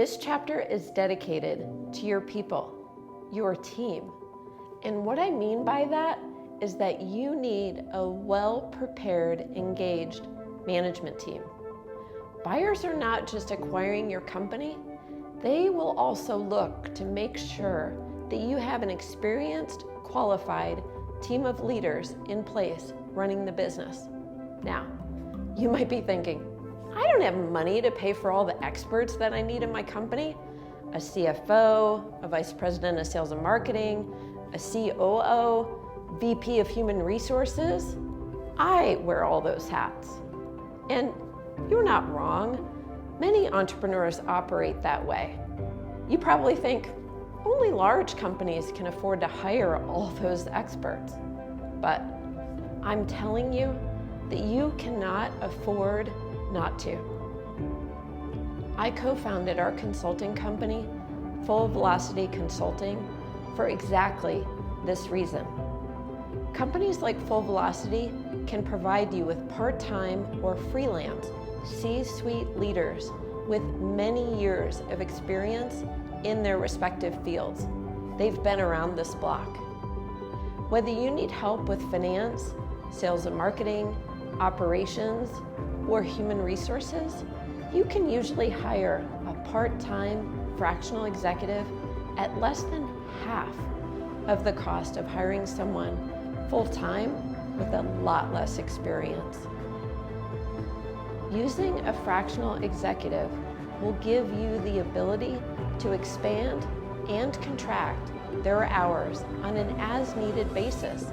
This chapter is dedicated to your people, your team. And what I mean by that is that you need a well-prepared, engaged management team. Buyers are not just acquiring your company, they will also look to make sure that you have an experienced, qualified team of leaders in place running the business. Now, you might be thinking, I don't have money to pay for all the experts that I need in my company. A CFO, a vice president of sales and marketing, a COO, VP of human resources. I wear all those hats. And you're not wrong. Many entrepreneurs operate that way. You probably think only large companies can afford to hire all those experts. But I'm telling you that you cannot afford not to. I co-founded our consulting company, Full Velocity Consulting, for exactly this reason. Companies like Full Velocity can provide you with part-time or freelance C-suite leaders with many years of experience in their respective fields. They've been around this block. Whether you need help with finance, sales and marketing, operations, or human resources, you can usually hire a part-time fractional executive at less than half of the cost of hiring someone full-time with a lot less experience. Using a fractional executive will give you the ability to expand and contract their hours on an as-needed basis,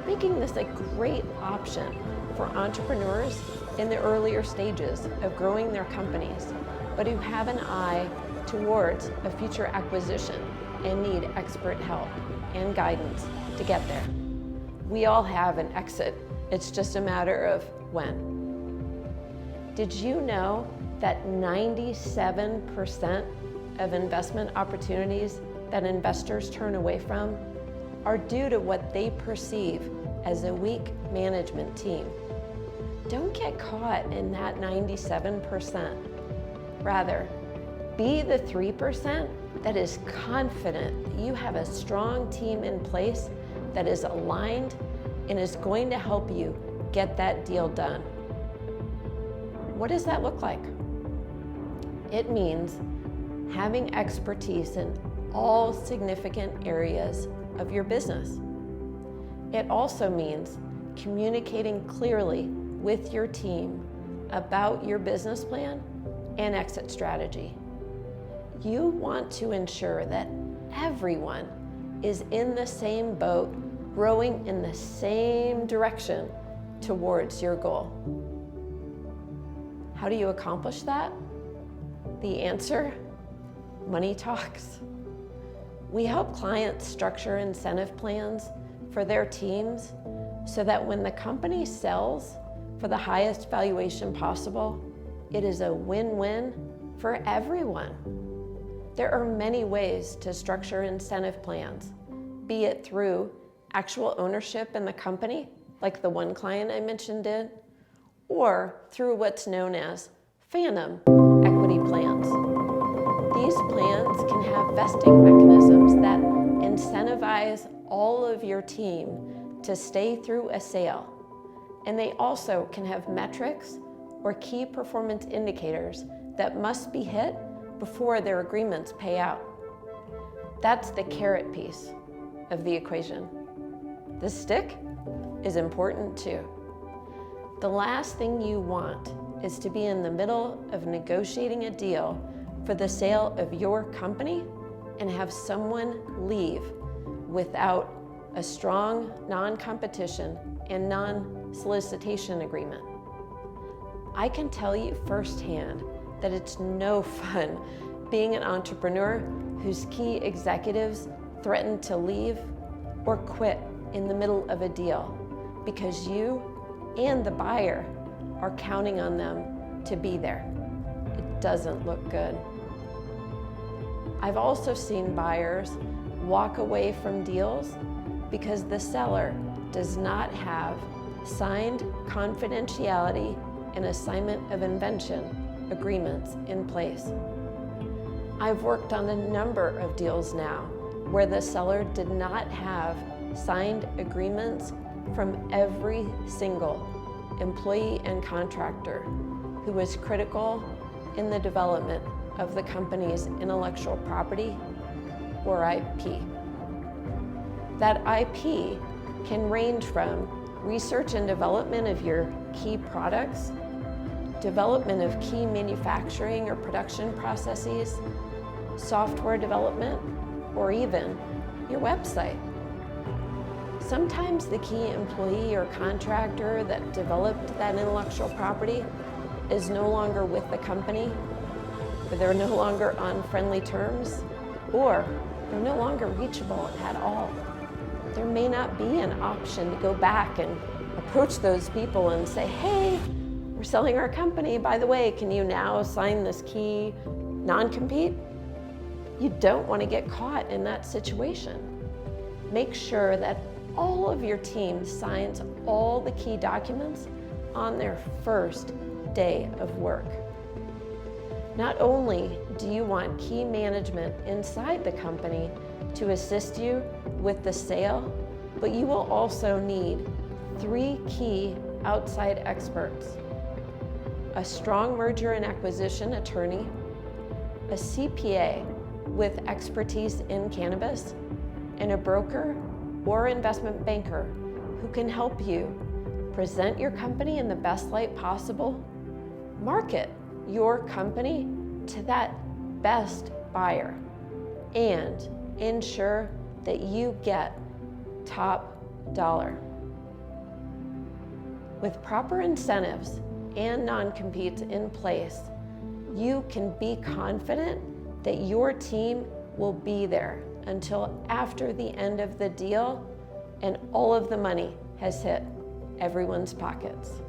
making this a great option for entrepreneurs in the earlier stages of growing their companies, but who have an eye towards a future acquisition and need expert help and guidance to get there. We all have an exit. It's just a matter of when. Did you know that 97% of investment opportunities that investors turn away from are due to what they perceive as a weak management team? Don't get caught in that 97%. Rather, be the 3% that is confident that you have a strong team in place that is aligned and is going to help you get that deal done. What does that look like? It means having expertise in all significant areas of your business. It also means communicating clearly with your team about your business plan and exit strategy. You want to ensure that everyone is in the same boat, rowing in the same direction towards your goal. How do you accomplish that? The answer? Money talks. We help clients structure incentive plans for their teams so that when the company sells for the highest valuation possible, it is a win-win for everyone. There are many ways to structure incentive plans, be it through actual ownership in the company, like the one client I mentioned did, or through what's known as phantom equity plans. These plans can have vesting mechanisms that incentivize all of your team to stay through a sale. And they also can have metrics or key performance indicators that must be hit before their agreements pay out. That's the carrot piece of the equation. The stick is important too. The last thing you want is to be in the middle of negotiating a deal for the sale of your company and have someone leave without a strong non-competition and non-solicitation agreement. I can tell you firsthand that it's no fun being an entrepreneur whose key executives threaten to leave or quit in the middle of a deal because you and the buyer are counting on them to be there. It doesn't look good. I've also seen buyers walk away from deals because the seller does not have signed confidentiality and assignment of invention agreements in place. I've worked on a number of deals now where the seller did not have signed agreements from every single employee and contractor who was critical in the development of the company's intellectual property, or IP. That IP can range from research and development of your key products, development of key manufacturing or production processes, software development, or even your website. Sometimes the key employee or contractor that developed that intellectual property is no longer with the company, or they're no longer on friendly terms, or they're no longer reachable at all. There may not be an option to go back and approach those people and say, hey, we're selling our company. By the way, can you now sign this key non-compete? You don't want to get caught in that situation. Make sure that all of your team signs all the key documents on their first day of work. Not only do you want key management inside the company to assist you with the sale, but you will also need 3 key outside experts: a strong merger and acquisition attorney, a CPA with expertise in cannabis, and a broker or investment banker who can help you present your company in the best light possible, market your company to that best buyer, and ensure that you get top dollar. With proper incentives and non-competes in place, you can be confident that your team will be there until after the end of the deal and all of the money has hit everyone's pockets.